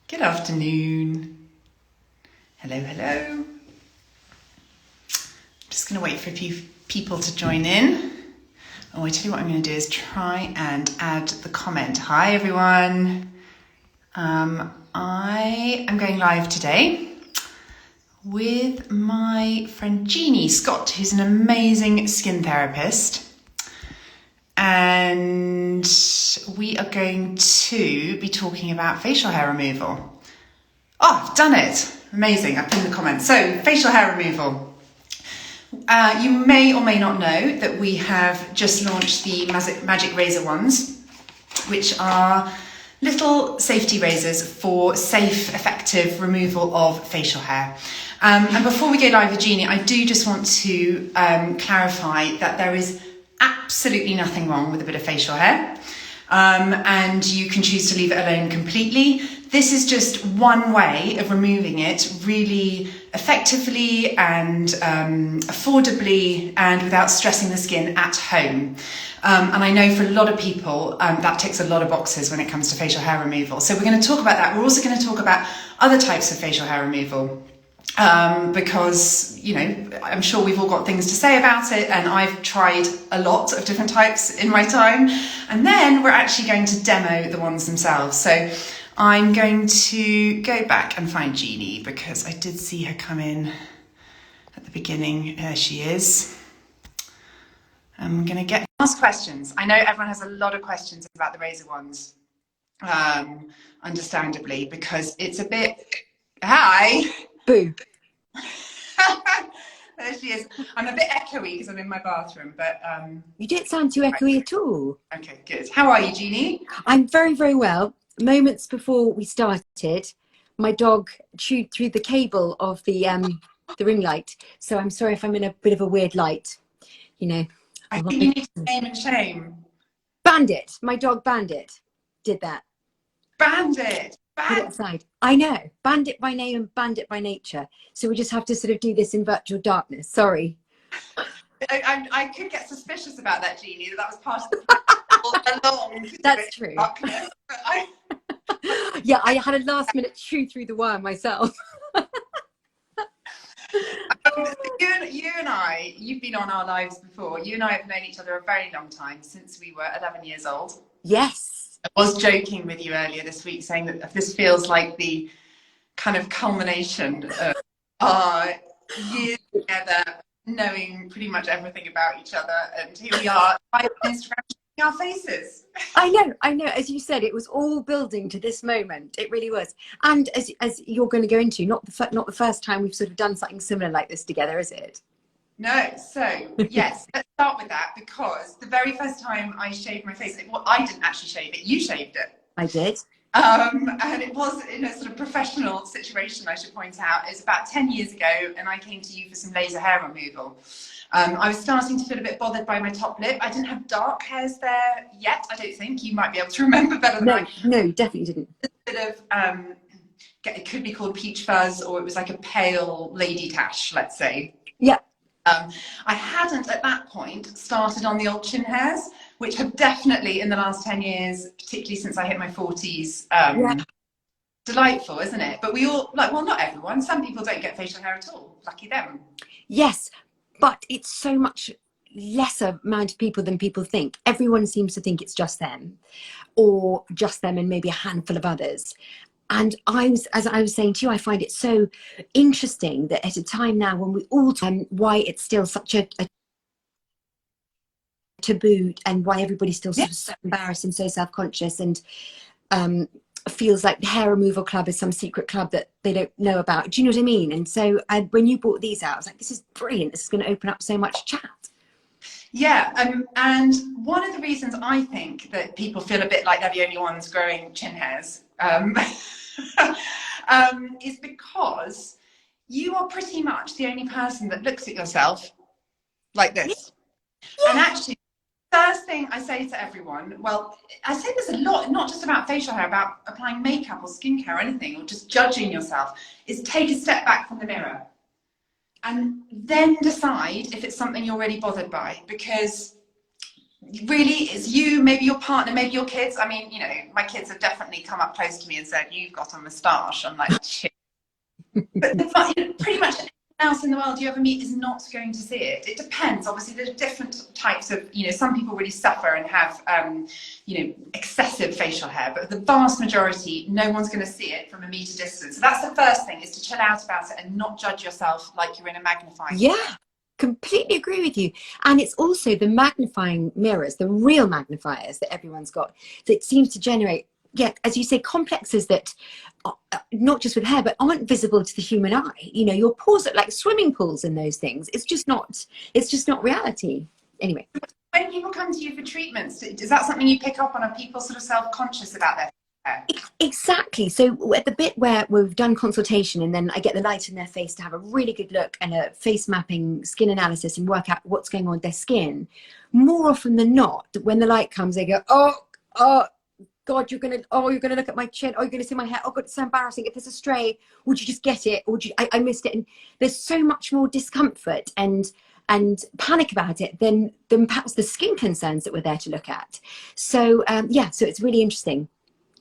Good afternoon. Hello, hello. Just going to wait for a few people to join in. Oh, I tell you what I'm going to do is try and add the comment. Hi, everyone. I am going live today with my friend Jeanie Scott, who's an amazing skin therapist. And we are going to be talking about facial hair removal. Oh, I've done it. Amazing. I've pinned the comments. So, facial hair removal. You may or may not know that we have just launched the Magic Razor Wands, which are little safety razors for safe, effective removal of facial hair. And before we go live with Jeanie, I do just want to clarify that there is absolutely nothing wrong with a bit of facial hair, and you can choose to leave it alone completely. This is just one way of removing it really effectively and affordably and without stressing the skin at home. And I know for a lot of people that ticks a lot of boxes when it comes to facial hair removal. So we're going to talk about that. We're also going to talk about other types of facial hair removal. Because, you know, I'm sure we've all got things to say about it, and I've tried a lot of different types in my time. And then we're actually going to demo the ones themselves. So I'm going to go back and find Jeanie because I did see her come in at the beginning. There she is. I'm going to ask questions. I know everyone has a lot of questions about the Razor Wands, understandably, because it's a bit... Hi. Boo. There she is. I'm a bit echoey because I'm in my bathroom, but You don't sound too echoey at all. okay, good. How are you, Jeanie? I'm very, very well. Moments before we started, my dog chewed through the cable of the ring light. So I'm sorry if I'm in a bit of a weird light. You know. I think you need to name and shame. Bandit. My dog Bandit did that. Bandit. Put it aside. I know. Bandit by name and bandit by nature. So we just have to sort of do this in virtual darkness. Sorry. I could get suspicious about that, Jeanie. That was part of the plan all along. That's true. Darkness, but Yeah, I had a last minute chew through the wire myself. You and I, you've been on our lives before. You and I have known each other a very long time, since we were 11 years old. Yes. I was joking with you earlier this week, saying that this feels like the kind of culmination of our years together, knowing pretty much everything about each other, and here we are on Instagram showing our faces. I know. As you said, it was all building to this moment. It really was. And as you're going to go into, not the first time we've sort of done something similar like this together, is it? No. So yes, let's start with that, because the very first time I shaved my face, well, I didn't actually shave it. You shaved it. I did. And it was in a sort of professional situation, I should point out. It was about 10 years ago, and I came to you for some laser hair removal. I was starting to feel a bit bothered by my top lip. I didn't have dark hairs there yet, I don't think. You might be able to remember better than I. No, definitely didn't. A bit of, it could be called peach fuzz, or it was like a pale lady tache, let's say. Yeah. I hadn't at that point started on the old chin hairs, which have definitely in the last 10 years, particularly since I hit my 40s, delightful, isn't it? But we all, like, well, not everyone. Some people don't get facial hair at all. Lucky them. Yes, but it's so much lesser amount of people than people think. Everyone seems to think it's just them, or just them and maybe a handful of others. And as I was saying to you, I find it so interesting that at a time now when we all why it's still such a taboo, and why everybody's still so embarrassed and so self-conscious, and feels like the hair removal club is some secret club that they don't know about. Do you know what I mean? And so when you brought these out, I was like, this is brilliant. This is going to open up so much chat. Yeah, and one of the reasons I think that people feel a bit like they're the only ones growing chin hairs is because you are pretty much the only person that looks at yourself like this. Yeah. And actually, first thing I say to everyone, well, I say this a lot, not just about facial hair, about applying makeup or skincare or anything, or just judging yourself, is take a step back from the mirror and then decide if it's something you're really bothered by. Because really, it's you, maybe your partner, maybe your kids. I mean, you know, my kids have definitely come up close to me and said, "You've got a moustache." I'm like, shit. But pretty much anyone else in the world you ever meet is not going to see it. It depends. Obviously, there's different types of, you know, some people really suffer and have, you know, excessive facial hair, but the vast majority, no one's going to see it from a meter distance. So that's the first thing, is to chill out about it and not judge yourself like you're in a magnifying glass. Yeah, completely agree with you. And it's also the magnifying mirrors, the real magnifiers that everyone's got, that seems to generate, yeah, as you say, complexes that are, not just with hair, but aren't visible to the human eye. You know, your pores are like swimming pools in those things. It's just not reality. Anyway. When people come to you for treatments, is that something you pick up on? Are people sort of self-conscious about their hair? Exactly. So at the bit where we've done consultation and then I get the light in their face to have a really good look and a face mapping skin analysis and work out what's going on with their skin, more often than not, when the light comes, they go, oh God, you're gonna look at my chin, oh, you're gonna see my hair, oh God, it's so embarrassing. If there's a stray, would you just get it? Or would you, I missed it. And there's so much more discomfort and panic about it than perhaps the skin concerns that we're there to look at. So yeah, so it's really interesting.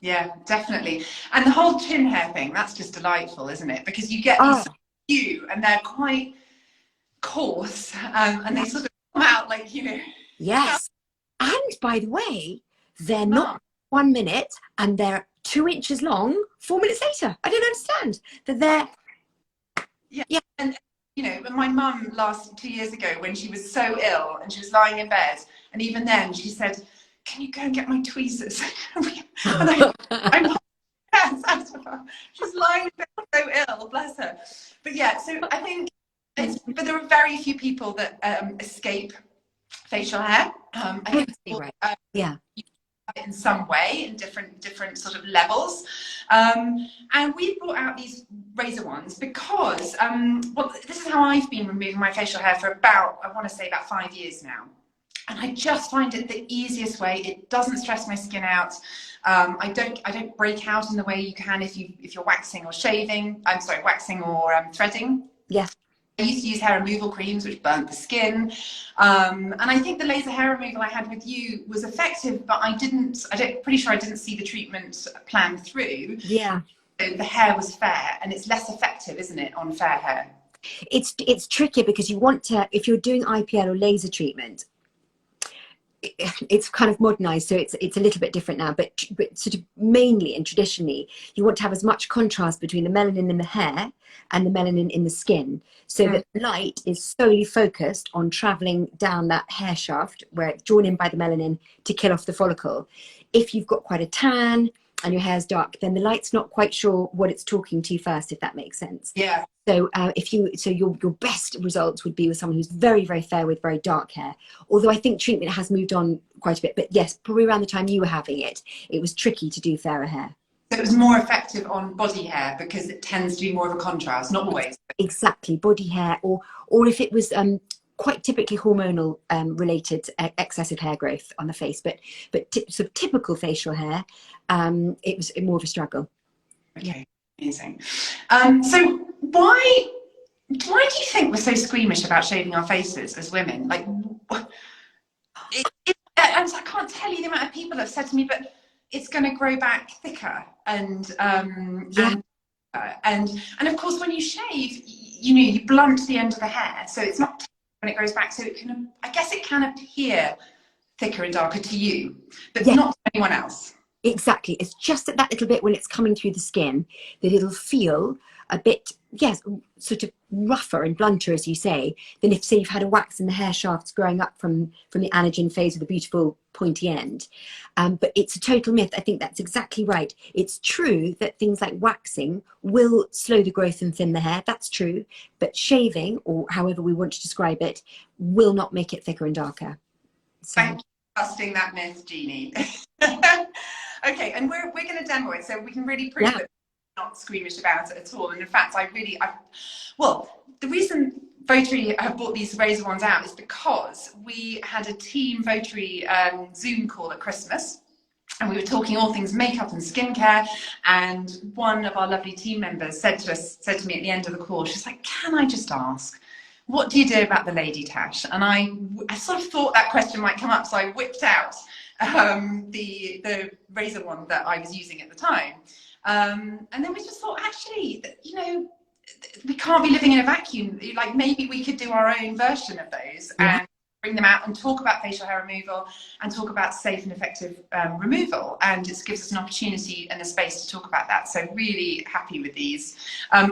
Yeah, definitely. And the whole chin hair thing, that's just delightful, isn't it? Because you get these few and they're quite coarse, and they sort of come out like, you know. Yes. And by the way, they're not 1 minute and they're 2 inches long 4 minutes later. I don't understand that they're. Yeah. And you know, my mum 2 years ago, when she was so ill and she was lying in bed, and even then she said, "Can you go and get my tweezers?" And she's lying in bed so ill, bless her. But yeah, so I think but there are very few people that escape facial hair. I think right. Yeah. in some way, in different sort of levels, and we brought out these razor wands because well, this is how I've been removing my facial hair for about, I want to say, about 5 years now. And I just find it the easiest way. It doesn't stress my skin out. I don't break out in the way you can if you're waxing or shaving. I'm sorry, waxing or threading. Yes. I used to use hair removal creams, which burnt the skin. And I think the laser hair removal I had with you was effective, but pretty sure I didn't see the treatment plan through. Yeah. So the hair was fair, and it's less effective, isn't it, on fair hair? It's tricky because you want to, if you're doing IPL or laser treatment, it's kind of modernized, so it's a little bit different now, but sort of mainly and traditionally you want to have as much contrast between the melanin in the hair and the melanin in the skin, so that the light is solely focused on traveling down that hair shaft where it's drawn in by the melanin to kill off the follicle. If you've got quite a tan and your hair's dark, then the light's not quite sure what it's talking to first, if that makes sense. Yeah. So your best results would be with someone who's very, very fair with very dark hair. Although I think treatment has moved on quite a bit, but yes, probably around the time you were having it, it was tricky to do fairer hair. So it was more effective on body hair because it tends to be more of a contrast, not always. Exactly, body hair, or if it was quite typically hormonal related excessive hair growth on the face, but sort of typical facial hair, it was more of a struggle. Okay, amazing. So why do you think we're so squeamish about shaving our faces as women? Like, I can't tell you the amount of people that have said to me, but it's going to grow back thicker, and of course when you shave, you know, you blunt the end of the hair, so it's not when it grows back, so it can, I guess it can appear thicker and darker to you, but not to anyone else. Exactly. It's just at that little bit when it's coming through the skin that it'll feel a bit, yes, sort of rougher and blunter, as you say, than if, say, you've had a wax and the hair shafts growing up from the anagen phase with a beautiful pointy end. But it's a total myth. I think that's exactly right. It's true that things like waxing will slow the growth and thin the hair. That's true. But shaving, or however we want to describe it, will not make it thicker and darker. So. Thank you for busting that myth, Jeanie. Okay, and we're going to demo it so we can really prove that we're not squeamish about it at all. And in fact, well, the reason VOTARY have brought these razor wands out is because we had a team VOTARY Zoom call at Christmas, and we were talking all things makeup and skincare, and one of our lovely team members said to me at the end of the call, she's like, "Can I just ask, what do you do about the lady tache? And I sort of thought that question might come up, so I whipped out the razor wand that I was using at the time. And then we just thought, actually, you know, we can't be living in a vacuum. Like, maybe we could do our own version of those and bring them out and talk about facial hair removal and talk about safe and effective removal. And it gives us an opportunity and a space to talk about that. So really happy with these.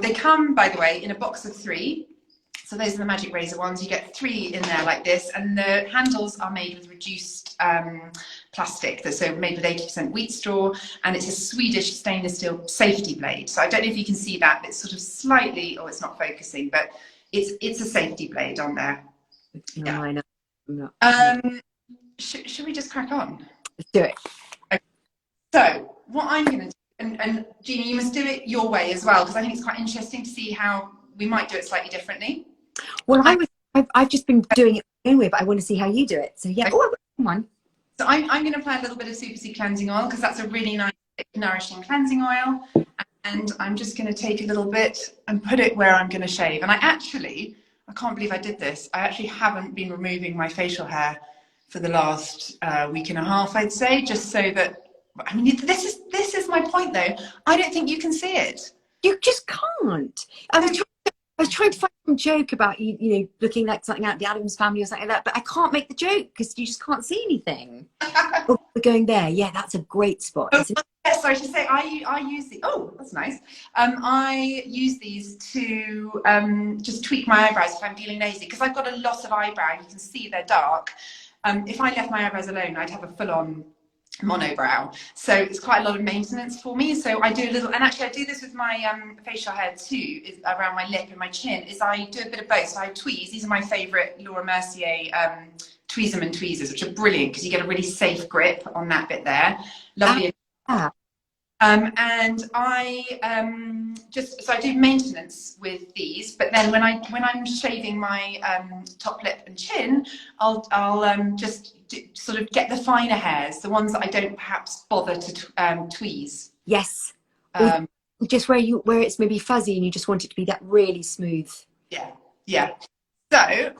They come, by the way, in a box of 3. So those are the Magic Razor Wands. You get 3 in there like this, and the handles are made with reduced plastic. They're so made with 80% wheat straw, and it's a Swedish stainless steel safety blade. So I don't know if you can see that, but it's sort of slightly, oh, it's not focusing, but it's a safety blade on there. No, I know. Should we just crack on? Let's do it. Okay. So what I'm going to do, and Jeanie, you must do it your way as well, because I think it's quite interesting to see how we might do it slightly differently. Well, I've just been doing it my own way, but I want to see how you do it. So yeah, oh, I've got one. So I'm going to apply a little bit of Super C cleansing oil, because that's a really nice, nourishing cleansing oil. And I'm just going to take a little bit and put it where I'm going to shave. And I can't believe I did this. I actually haven't been removing my facial hair for the last week and a half, I'd say, just so that, I mean, this is my point though. I don't think you can see it. You just can't. I was trying to find some joke about you know, looking like something out of the Addams Family or something like that, but I can't make the joke because you just can't see anything. Oh, we're going there. Yeah, that's a great spot. Oh, yes, so I should say I use the. Oh, that's nice. I use these to just tweak my eyebrows if I'm feeling lazy, because I've got a lot of eyebrow. You can see they're dark. If I left my eyebrows alone, I'd have a full-on monobrow, so it's quite a lot of maintenance for me. So I do a little, and actually I do this with my facial hair too, is around my lip and my chin, is I do a bit of both. So I tweeze. These are my favorite Laura Mercier Tweezerman tweezers, which are brilliant because you get a really safe grip on that bit there. Lovely. And I so I do maintenance with these, but then when I'm shaving my top lip and chin, I'll just sort of get the finer hairs, the ones that I don't perhaps bother to tweeze. Yes. Just where it's maybe fuzzy and you just want it to be that really smooth. Yeah. So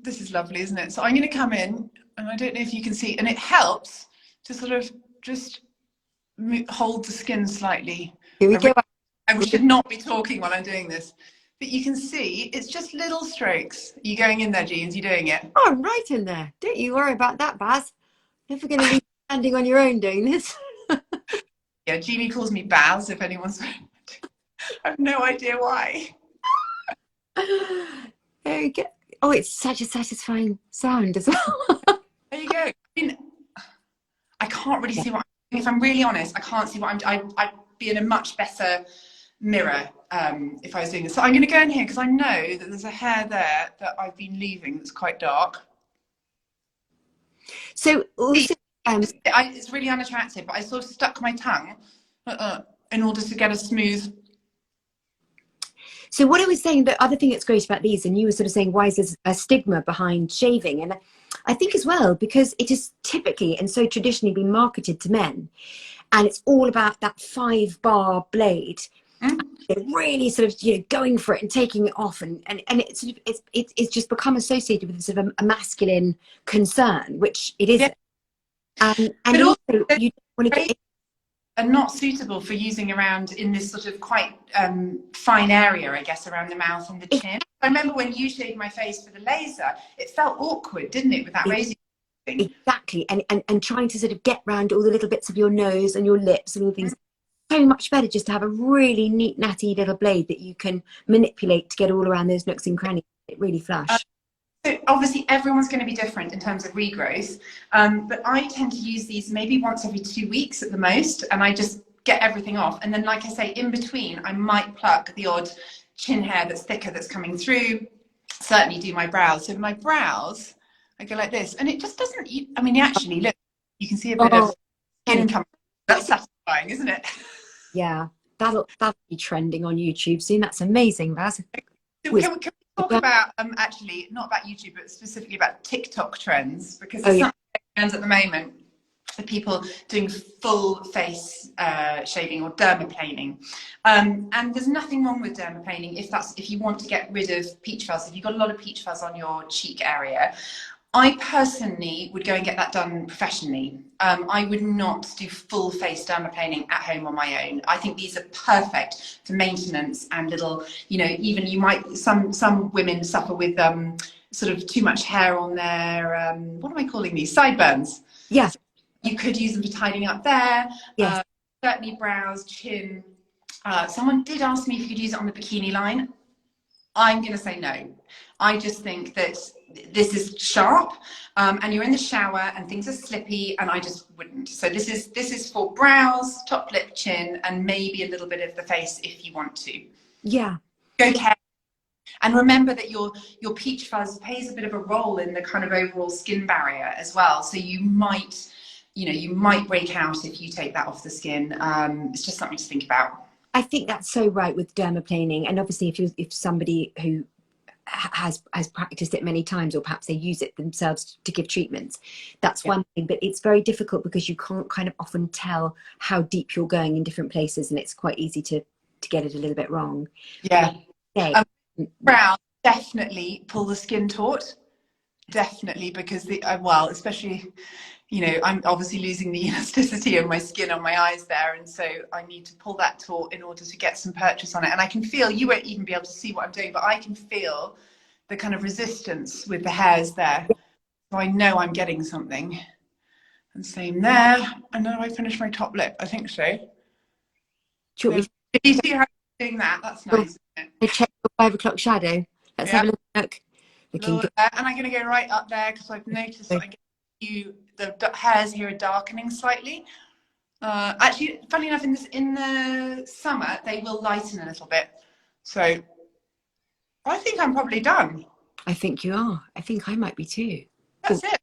this is lovely, isn't it? So I'm going to come in, and I don't know if you can see, and it helps to sort of just hold the skin slightly. Here we go. And we should not be talking while I'm doing this, but you can see it's just little strokes. Are you going in there, Jeans? You doing it? Oh, I'm right in there. Don't you worry about that, Baz. Never going to be standing on your own doing this. Yeah, Jeanie calls me Baz, if anyone's. I have no idea why. There you go. Oh, it's such a satisfying sound as well. There you go. I mean, I can't really see what. If I'm really honest, I can't see what I'd be in a much better mirror if I was doing this. So I'm going to go in here because I know that there's a hair there that I've been leaving that's quite dark. So also, it's really unattractive, but I sort of stuck my tongue in order to get a smooth. So what I was saying, the other thing that's great about these, and you were sort of saying, why is there a stigma behind shaving? And I think as well, because it is typically and so traditionally been marketed to men, and it's all about that 5-bar blade, really sort of, you know, going for it and taking it off, and it's sort of, it's just become associated with sort of a masculine concern, which it isn't. And also you don't want to get. And not suitable for using around in this sort of quite fine area, I guess, around the mouth and the chin. I remember when you shaved my face for the laser, it felt awkward, didn't it, with that razor thing? Exactly, and trying to sort of get round all the little bits of your nose and your lips and all things. So much better just to have a really neat, natty little blade that you can manipulate to get all around those nooks and crannies. It really flush. So obviously everyone's going to be different in terms of regrowth, but I tend to use these maybe once every 2 weeks at the most, and I just get everything off. And then, like I say, in between, I might pluck the odd chin hair that's thicker that's coming through, certainly do my brows. So my brows, I go like this, and it just doesn't, I mean, actually, look, you can see a bit of skin coming. That's satisfying, isn't it? Yeah, that'll be trending on YouTube soon. That's amazing, Baz. So can we talk about, actually, not about YouTube, but specifically about TikTok trends, because there's something trends at the moment. for people doing full face shaving or dermaplaning. And there's nothing wrong with dermaplaning if you want to get rid of peach fuzz. If you've got a lot of peach fuzz on your cheek area, I personally would go and get that done professionally. I would not do full face dermaplaning at home on my own. I think these are perfect for maintenance and little, you know, even you might, some women suffer with sort of too much hair on their, what am I calling these? Sideburns. Yeah. You could use them for tidying up there. Yes. Certainly brows, chin. Someone did ask me if you could use it on the bikini line. I'm going to say no. I just think that this is sharp and you're in the shower and things are slippy, and I just wouldn't. So this is for brows, top lip, chin, and maybe a little bit of the face if you want to. Yeah. Go carefully. And remember that your peach fuzz plays a bit of a role in the kind of overall skin barrier as well. So you might break out if you take that off the skin. It's just something to think about. I think that's so right with dermaplaning, and obviously if somebody who has practiced it many times, or perhaps they use it themselves to give treatments, that's one thing. But it's very difficult because you can't kind of often tell how deep you're going in different places, and it's quite easy to get it a little bit wrong. Yeah. Brows, definitely pull the skin taut. Definitely, because well, especially, you know, I'm obviously losing the elasticity of my skin on my eyes there, and so I need to pull that taut in order to get some purchase on it. And I can feel, you won't even be able to see what I'm doing, but I can feel the kind of resistance with the hairs there. So I know I'm getting something. And same there. And then I finish my top lip. I think so. So, you see how I'm doing that? That's nice. I check your 5 o'clock shadow. Let's have a look. Looking good. And I'm going to go right up there because I've noticed that the hairs here are darkening slightly. Actually, funny enough, in the summer they will lighten a little bit. So I think I'm probably done. I think you are. I think I might be too. That's it.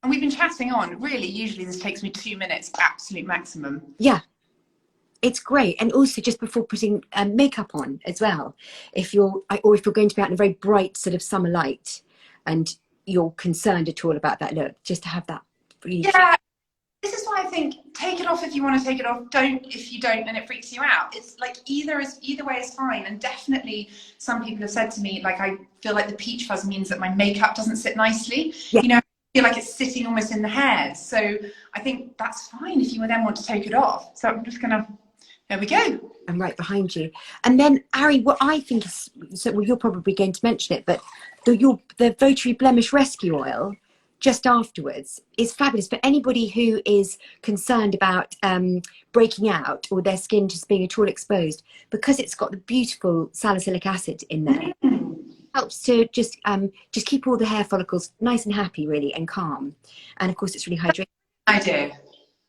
And we've been chatting on. Really, usually this takes me 2 minutes, absolute maximum. Yeah. It's great. And also just before putting makeup on as well, if you're going to be out in a very bright sort of summer light and you're concerned at all about that look, just to have that really. Yeah, this is why I think take it off if you want to take it off, don't if you don't and it freaks you out. It's like either way is fine. And definitely some people have said to me, like, I feel like the peach fuzz means that my makeup doesn't sit nicely. Yeah. You know, I feel like it's sitting almost in the hairs. So I think that's fine if you then want to take it off. So I'm just gonna, there we go. I'm right behind you. And then, Ari, what I think is, so well, you're probably going to mention it, but the VOTARY Blemish Rescue Oil just afterwards is fabulous for anybody who is concerned about breaking out or their skin just being at all exposed, because it's got the beautiful salicylic acid in there. Helps to just keep all the hair follicles nice and happy, really, and calm. And of course, it's really hydrating. Idea.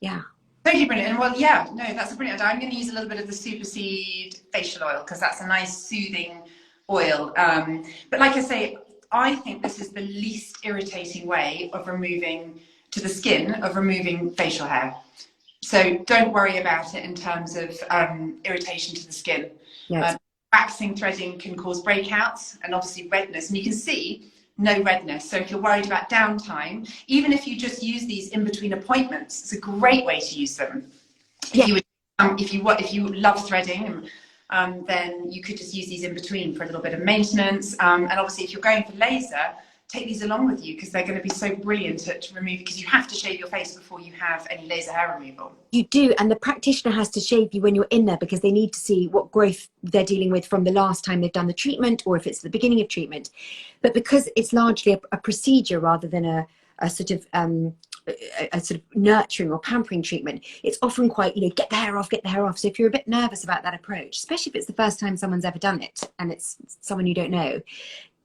Yeah. Totally brilliant. And well, yeah, no, that's a brilliant idea. I'm going to use a little bit of the Superseed facial oil because that's a nice soothing oil. But like I say, I think this is the least irritating way of removing to the skin of removing facial hair. So don't worry about it in terms of irritation to the skin. Yes. Waxing, threading can cause breakouts and obviously redness, and you can see no redness. So if you're worried about downtime, even if you just use these in between appointments, it's a great way to use them. Yeah. If you love threading, then you could just use these in between for a little bit of maintenance. And obviously, if you're going for laser, take these along with you because they're going to be so brilliant to remove, because you have to shave your face before you have any laser hair removal. You do, and the practitioner has to shave you when you're in there because they need to see what growth they're dealing with from the last time they've done the treatment, or if it's the beginning of treatment. But because it's largely a procedure rather than a sort of nurturing or pampering treatment, it's often quite, get the hair off, get the hair off. So if you're a bit nervous about that approach, especially if it's the first time someone's ever done it and it's someone you don't know,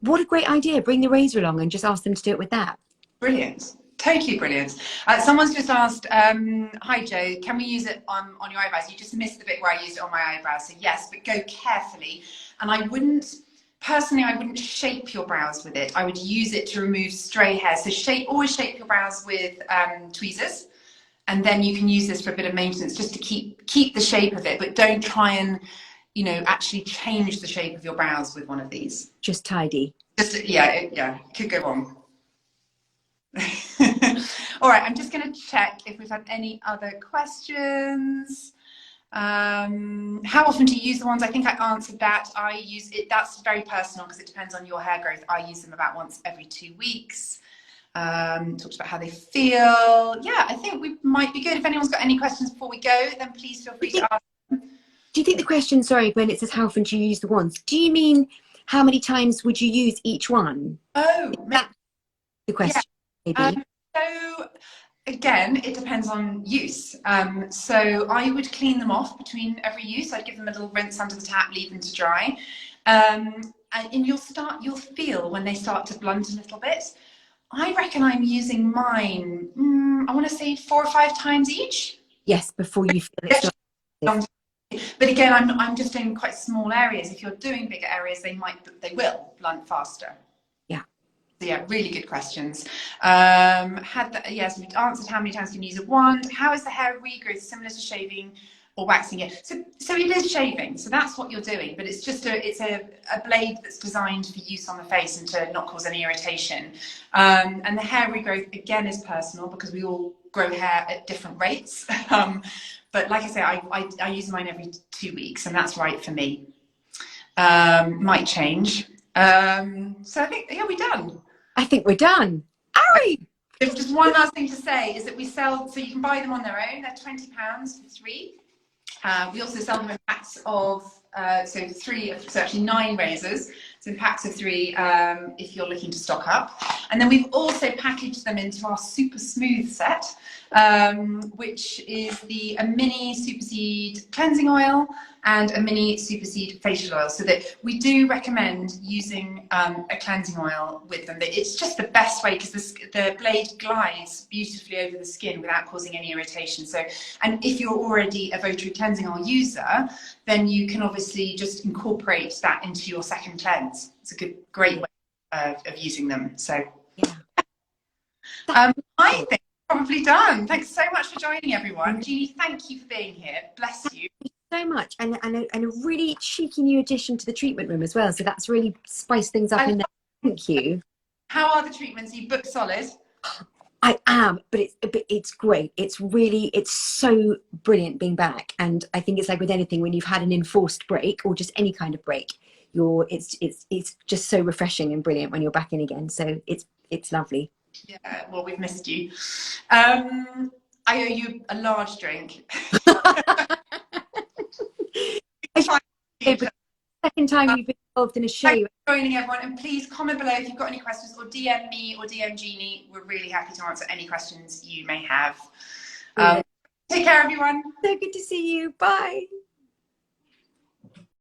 what a great idea. Bring the razor along and just ask them to do it with that. Brilliant. Totally brilliant. Someone's just asked, hi Joe, can we use it on your eyebrows? You just missed the bit where I used it on my eyebrows. So yes, but go carefully. And I wouldn't shape your brows with it. I would use it to remove stray hair. So always shape your brows with tweezers. And then you can use this for a bit of maintenance just to keep the shape of it, but don't try and actually change the shape of your brows with one of these. Just tidy. Just, yeah, it could go wrong. All right, I'm just going to check if we've had any other questions. How often do you use the wands? I think I answered that. I use it. That's very personal because it depends on your hair growth. I use them about once every 2 weeks. Talked about how they feel. Yeah, I think we might be good. If anyone's got any questions before we go, then please feel free to ask. Do you think the question, sorry, when it says how often do you use the wands, do you mean how many times would you use each one? Oh, that's the question, yeah. maybe. So again, it depends on use. So I would clean them off between every use. I'd give them a little rinse under the tap, leave them to dry. And you'll feel when they start to blunt a little bit. I reckon I'm using mine, I want to say 4 or 5 times each. Yes, before you feel it. But again, I'm just in quite small areas. If you're doing bigger areas, they will blunt faster. Yeah. So yeah, really good questions. Yes, we answered how many times can you use a wand. How is the hair regrowth similar to shaving or waxing it? So it is shaving. So that's what you're doing. But it's just a blade that's designed for use on the face and to not cause any irritation. And the hair regrowth again is personal because we all grow hair at different rates. But like I say, I use mine every 2 weeks, and that's right for me. Might change. So I think, yeah, we're done. I think we're done. Ari! There's just one last thing to say is that we sell, so you can buy them on their own. They're £20 for 3. We also sell them in packs of, so actually 9 razors. So in packs of 3 if you're looking to stock up. And then we've also packaged them into our super smooth set, which is a mini superseed cleansing oil and a mini superseed facial oil. So that we do recommend using a cleansing oil with them. It's just the best way because the blade glides beautifully over the skin without causing any irritation. So, and if you're already a VOTARY cleansing oil user, then you can obviously just incorporate that into your second cleanse. It's a great way of using them. So yeah. I think we're probably done. Thanks so much for joining, everyone. Jeanie, thank you for being here. Bless you. So much, and a really cheeky new addition to the treatment room as well. So that's really spiced things up in there. Thank you. How are the treatments? Are you booked solid? I am, but it's great. It's so brilliant being back. And I think it's like with anything, when you've had an enforced break or just any kind of break, it's just so refreshing and brilliant when you're back in again. So it's lovely. Yeah, well, we've missed you. I owe you a large drink. Second time you've been involved in a show. Thanks for joining, everyone, and please comment below if you've got any questions, or DM me or DM Jeanie. We're really happy to answer any questions you may have. Take care, everyone. So good to see you. Bye.